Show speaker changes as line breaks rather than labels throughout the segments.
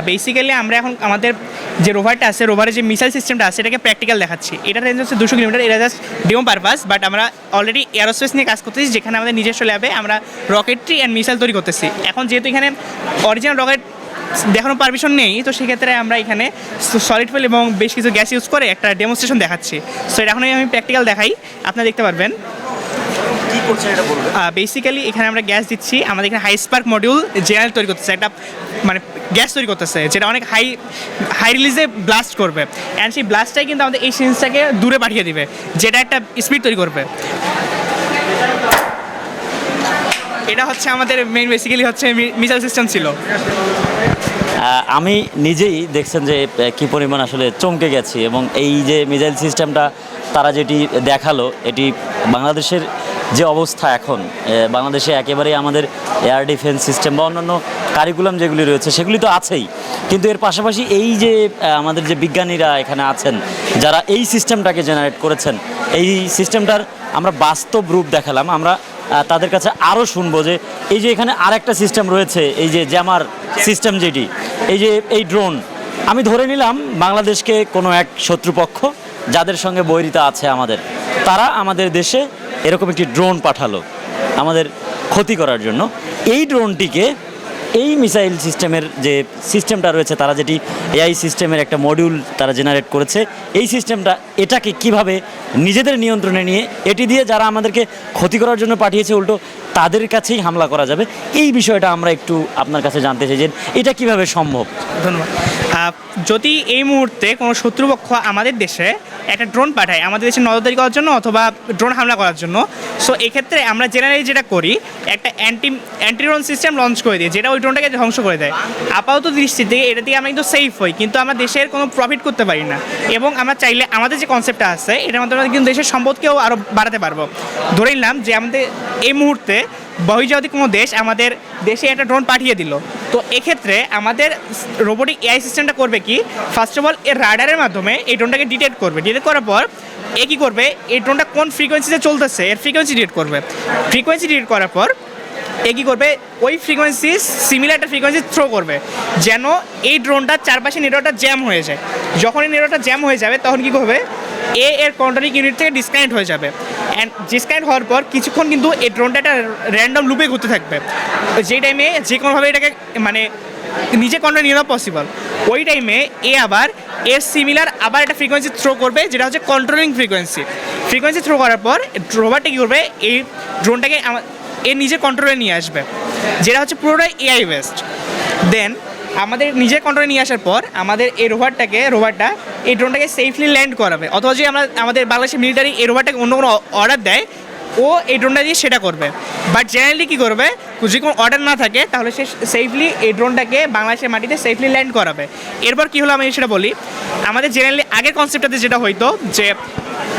Basically আমরা এখন আমাদের যে রোভারটা আছে, রোভারের যে মিসাইল সিস্টেমটা আছে সেটাকে প্র্যাকটিক্যাল দেখাচ্ছি। এটা রেঞ্জ হচ্ছে 200 কিলোমিটার। এটা জাস্ট ডেমো পারপাস, বাট আমরা অলরেডি এরোস্পেস নিয়ে কাজ করতেছি, যেখানে আমাদের নিজস্ব ল্যাবে আমরা রকেটরি অ্যান্ড মিসাইল তৈরি করতেছি। এখন যেহেতু এখানে অরিজিনাল রকেট দেখানোর পারমিশন নেই, তো সেক্ষেত্রে আমরা এখানে সলিড ফুয়েল এবং বেশ কিছু গ্যাস ইউজ করে একটা ডেমনস্ট্রেশন দেখাচ্ছি। সো এটা এখন আমি প্র্যাকটিক্যাল দেখাই, আপনারা দেখতে পারবেন। বেসিক্যালি এখানে আমরা গ্যাস দিচ্ছি, আমাদের এখানে হাই স্পার্ক মডিউল জেনারেল তৈরি করতেছে, একটা মানে গ্যাস তৈরি করতেছে যেটা অনেক হাই রিলিজে ব্লাস্ট করবে, অ্যান্ড সেই ব্লাস্টটাই কিন্তু আমাদের এই সিরিজটাকে দূরে পাঠিয়ে দিবে, যেটা একটা স্পিড তৈরি করবে। এটা হচ্ছে আমাদের মেইন বেসিক্যালি হচ্ছে মিসাইল সিস্টেম ছিল।
আমি নিজেই দেখছেন যে কী পরিমাণ আসলে চমকে গেছি, এবং এই যে মিসাইল সিস্টেমটা তারা যেটি দেখালো, এটি বাংলাদেশের যে অবস্থা এখন, বাংলাদেশে একেবারেই আমাদের এয়ার ডিফেন্স সিস্টেম বা অন্যান্য কারিকুলাম যেগুলি রয়েছে সেগুলি তো আছেই, কিন্তু এর পাশাপাশি এই যে আমাদের যে বিজ্ঞানীরা এখানে আছেন যারা এই সিস্টেমটাকে জেনারেট করেছেন, এই সিস্টেমটার আমরা বাস্তব রূপ দেখালাম। আমরা তাদের কাছে আরও শুনবো যে এই যে এখানে আরেকটা সিস্টেম রয়েছে, এই যে জ্যামার সিস্টেম, যেটি এই যে এই ড্রোন, আমি ধরে নিলাম বাংলাদেশকে কোনো এক শত্রুপক্ষ যাদের সঙ্গে বৈরিতা আছে আমাদের, তারা আমাদের দেশে এরকম একটি ড্রোন পাঠালো আমাদের ক্ষতি করার জন্য। এই ড্রোনটিকে এই মিসাইল সিস্টেমের যে সিস্টেমটা রয়েছে, তারা যেটি এআই সিস্টেমের একটা মডিউল তারা জেনারেট করেছে, এই সিস্টেমটা এটাকে কিভাবে নিজেদের নিয়ন্ত্রণে নিয়ে এটি দিয়ে যারা আমাদেরকে ক্ষতি করার জন্য পাঠিয়েছে উল্টো তাদের কাছেই হামলা করা যাবে, এই বিষয়টা আমরা একটু আপনার কাছে জানতে চাই যে এটা কিভাবে সম্ভব।
ধন্যবাদ। যদি এই মুহূর্তে কোনো শত্রুপক্ষ আমাদের দেশে একটা ড্রোন পাঠায় আমাদের দেশে নজরদারি করার জন্য অথবা ড্রোন হামলা করার জন্য, সো এক্ষেত্রে আমরা জেনারেলি যেটা করি, একটা অ্যান্টি ড্রোন সিস্টেম লঞ্চ করে দিই, যেটা ওই ড্রোনটাকে ধ্বংস করে দেয়। আপাতত দৃষ্টি থেকে এটা দিয়ে আমরা কিন্তু সেফ হই, কিন্তু আমরা দেশের কোনো প্রফিট করতে পারি না, এবং আমরা চাইলে আমাদের যে কনসেপ্টটা আছে এটার মাধ্যমে কিন্তু দেশের সম্পদকেও আরও বাড়াতে পারবো। ধরে নিলাম যে আমাদের এই মুহূর্তে বহির্জাগতি কোনো দেশ আমাদের দেশে একটা ড্রোন পাঠিয়ে দিল, তো এক্ষেত্রে আমাদের রোবোটিক এআই সিস্টেমটা করবে কি, ফার্স্ট অফ অল এর রাডারের মাধ্যমে এই ড্রোনটাকে ডিটেক্ট করবে। ডিটেক্ট করার পর এ কী করবে, এই ড্রোনটা কোন ফ্রিকোয়েন্সিতে চলতেছে এর ফ্রিকোয়েন্সি ডিটেক্ট করবে। ফ্রিকোয়েন্সি ডিটেক্ট করার পর এ কী করবে, ওই ফ্রিকোয়েন্সি সিমিলার একটা ফ্রিকোয়েন্সি থ্রো করবে, যেন এই ড্রোনটার চারপাশে নেটওয়ার্কটা জ্যাম হয়ে যায়। যখন এই নেটওয়ার্কটা জ্যাম হয়ে যাবে তখন কী করবে, এর কন্ট্রোলিং ইউনিট থেকে ডিসকানেক্ট হয়ে যাবে, অ্যান্ড ডিসকানেক্ট হওয়ার পর কিছুক্ষণ কিন্তু এই ড্রোনটা একটা র্যান্ডম লুপে ঘুরতে থাকবে, যে টাইমে যে কোনোভাবে এটাকে মানে নিজে কন্ট্রোল নিয়ে নেওয়া পসিবল। ওই টাইমে আবার এর সিমিলার আবার একটা ফ্রিকোয়েন্সি থ্রো করবে, যেটা হচ্ছে কন্ট্রোলিং ফ্রিকোয়েন্সি থ্রো করার পর রোভারটা কী করবে, এই ড্রোনটাকে এর নিজের কন্ট্রোলে নিয়ে আসবে, যেটা হচ্ছে পুরোটাই এআই বেসড। দেন আমাদের নিজের কন্ট্রোলে নিয়ে আসার পর আমাদের এই রোভারটা এই ড্রোনটাকে সেফলি ল্যান্ড করাবে, অথবা যে আমাদের বাংলাদেশের মিলিটারি এই রোভারটাকে অন্য কোনো অর্ডার দেয়, ও এই ড্রোনটা দিয়ে সেটা করবে। বাট জেনারেলি কী করবে, যদি কোনো অর্ডার না থাকে তাহলে সে সেফলি এই ড্রোনটাকে বাংলাদেশের মাটিতে সেফলি ল্যান্ড করাবে। এরপর কী হলো আমি সেটা বলি। আমাদের জেনারেলি আগের কনসেপ্টটাতে যেটা হইতো যে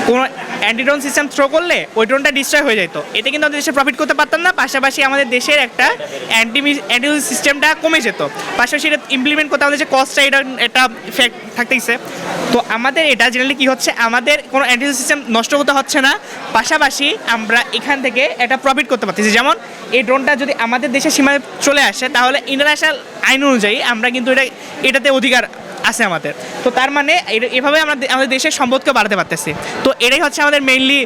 কোনো অ্যান্টি ড্রোন সিস্টেম থ্রো করলে ওই ড্রোনটা ডিস্ট্রয় হয়ে যেত, এতে কিন্তু আমাদের দেশে প্রফিট করতে পারতাম না, পাশাপাশি আমাদের দেশের একটা অ্যান্টি সিস্টেমটা কমে যেত, পাশাপাশি এটা ইমপ্লিমেন্ট করতে আমাদের যে কস্টটা এটা একটা ফ্যাক্ট থাকতেইছে। তো আমাদের এটা জেনারেলি কী হচ্ছে, আমাদের কোনো অ্যান্টি সিস্টেম নষ্ট করতে হচ্ছে না, পাশাপাশি আমরা এখান থেকে একটা প্রফিট করতে পারতেছি। যেমন এই ড্রোনটা যদি আমাদের দেশের সীমায় চলে আসে তাহলে ইন্টারন্যাশনাল আইন অনুযায়ী আমরা কিন্তু এটাতে অধিকার আছে আমাদের। তো তার মানে এভাবে আমরা আমাদের দেশের সম্পদকে বাড়াতে পারতেছি। তো এটাই হচ্ছে আমাদের মেইনলি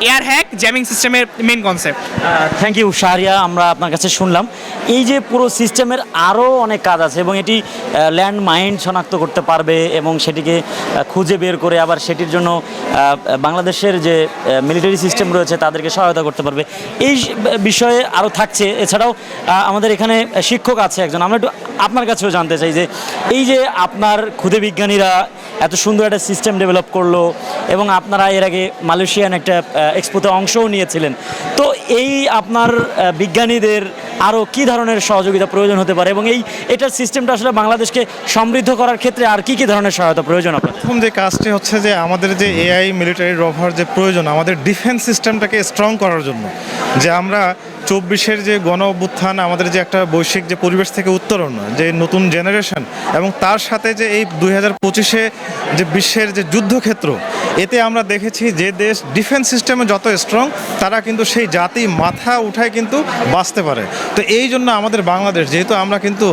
এয়ার হ্যাক জ্যামিং সিস্টেমের main concept.
Thank you Shahriya, আমরা আপনার কাছে শুনলাম এই যে পুরো সিস্টেমের আরও অনেক কাজ আছে, এবং এটি ল্যান্ড মাইন শনাক্ত করতে পারবে এবং সেটিকে খুঁজে বের করে আবার সেটির জন্য বাংলাদেশের যে মিলিটারি সিস্টেম রয়েছে তাদেরকে সহায়তা করতে পারবে, এই বিষয়ে আরও থাকছে। এছাড়াও আমাদের এখানে শিক্ষক আছে একজন, আমরা একটু আপনার কাছেও জানতে চাই যে এই যে আপনার ক্ষুদে বিজ্ঞানীরা এত সুন্দর একটা সিস্টেম ডেভেলপ করলো এবং আপনারা এর আগে মালয়েশিয়ান একটা এক্সপোতে অংশও নিয়েছিলেন, তো এই আপনার বিজ্ঞানীদের আরও কী ধরনের সহযোগিতা প্রয়োজন হতে পারে, এবং এটার সিস্টেমটা আসলে বাংলাদেশকে সমৃদ্ধ করার ক্ষেত্রে আর কী ধরনের সহায়তা প্রয়োজন আপনার?
প্রথম যে কাজটি হচ্ছে যে আমাদের যে এআই মিলিটারি রোভার যে প্রয়োজন আমাদের ডিফেন্স সিস্টেমটাকে স্ট্রং করার জন্য, যে আমরা 24-এর যে গণ অভ্যুত্থান, আমাদের যে একটা বৈশ্বিক যে পরিবেশ থেকে উত্তরণ, যে নতুন জেনারেশন, এবং তার সাথে যে এই 2025-এ যে বিশ্বের যে যুদ্ধক্ষেত্র, এতে আমরা দেখেছি যে দেশ ডিফেন্স সিস্টেমে যত স্ট্রং, তারা কিন্তু সেই জাতি মাথা উঠায় কিন্তু বাঁচতে পারে। তো এই জন্য আমাদের বাংলাদেশ, যেহেতু আমরা কিন্তু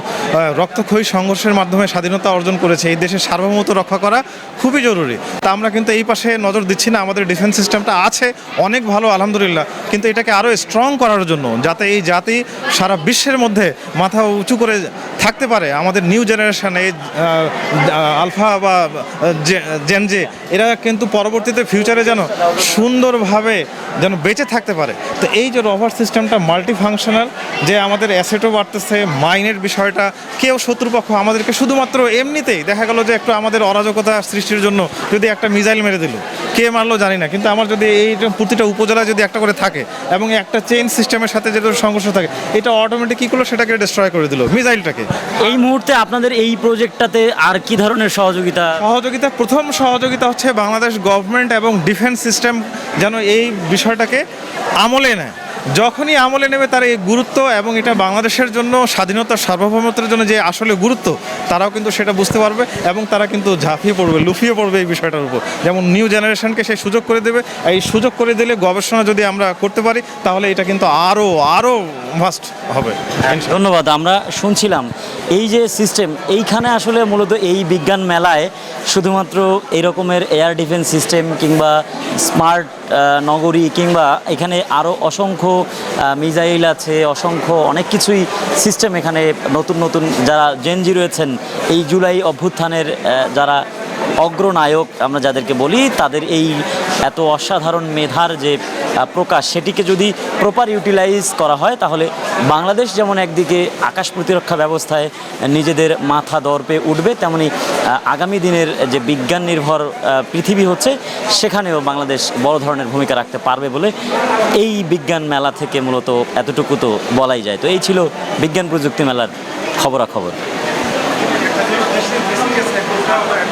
রক্তক্ষয়ী সংঘর্ষের মাধ্যমে স্বাধীনতা অর্জন করেছি, এই দেশের সার্বভৌমত্ব রক্ষা করা খুবই জরুরি। তা আমরা কিন্তু এই পাশে নজর দিচ্ছি না। আমাদের ডিফেন্স সিস্টেমটা আছে অনেক ভালো, আলহামদুলিল্লাহ, কিন্তু এটাকে আরও স্ট্রং করার জন্য, যাতে এই জাতি সারা বিশ্বের মধ্যে মাথা উঁচু করে থাকতে পারে, আমাদের নিউ জেনারেশন, এই আলফা বা জেনজে, এরা কিন্তু পরবর্তীতে ফিউচারে যেন সুন্দরভাবে যেন বেঁচে থাকতে পারে। তো এই যে রভার সিস্টেমটা মাল্টি ফাংশনাল, যে আমাদের অ্যাসেটও বাড়তেছে, মাইনের বিষয়টা, কেউ শত্রুপক্ষ আমাদেরকে শুধুমাত্র এমনিতেই দেখা গেল যে একটু আমাদের অরাজকতা সৃষ্টির জন্য যদি একটা মিসাইল মেরে দিল, কে মারলো জানি না, কিন্তু আমার যদি এই প্রতিটা উপজেলায় যদি একটা করে থাকে এবং একটা চেইন সিস্টেমের সাথে যদি সংঘর্ষ থাকে, এটা অটোমেটিক কী করলো, সেটাকে ডিস্ট্রয় করে দিল মিসাইলটাকে।
এই মুহূর্তে আপনাদের এই প্রজেক্টটাতে আর কি ধরনের সহযোগিতা?
প্রথম সহযোগিতা হচ্ছে বাংলাদেশ গভর্নমেন্ট এবং ডিফেন্স সিস্টেম যেন এই বিষয়টাকে আমলে নেয়। যখনই আমলে নেবে তার এই গুরুত্ব, এবং এটা বাংলাদেশের জন্য স্বাধীনতার সার্বভৌমত্বের জন্য যে আসলে গুরুত্ব, তারাও কিন্তু সেটা বুঝতে পারবে, এবং তারা কিন্তু ঝাঁপিয়ে পড়বে, লুফিয়ে পড়বে এই বিষয়টার উপর। যেমন নিউ জেনারেশনকে সেই সুযোগ করে দেবে। এই সুযোগ করে দিলে গবেষণা যদি আমরা করতে পারি, তাহলে এটা কিন্তু আরও ভাস্ট হবে।
ধন্যবাদ। আমরা শুনছিলাম এই যে সিস্টেম, এইখানে আসলে মূলত এই বিজ্ঞান মেলায় শুধুমাত্র এই রকমের এয়ার ডিফেন্স সিস্টেম কিংবা স্মার্ট নগরী, কিংবা এখানে আরও অসংখ্য মিসাইল আছে, অসংখ্য অনেক কিছুই সিস্টেম এখানে নতুন নতুন যারা জেনজি রয়েছেন, এই জুলাই অভ্যুত্থানের যারা অগ্রনায়ক আমরা যাদেরকে বলি, তাদের এই এত অসাধারণ মেধার যে প্রকাশ, সেটিকে যদি প্রপার ইউটিলাইজ করা হয়, তাহলে বাংলাদেশ যেমন একদিকে আকাশ প্রতিরক্ষা ব্যবস্থায় নিজেদের মাথা দর্পে উঠবে, তেমনি আগামী দিনের যে বিজ্ঞান নির্ভর পৃথিবী হচ্ছে, সেখানেও বাংলাদেশ বড় ধরনের ভূমিকা রাখতে পারবে বলে এই বিজ্ঞান মেলা থেকে মূলত এতটুকু তো বলাই যায়। তো এই ছিল বিজ্ঞান প্রযুক্তি মেলার খবরাখবর।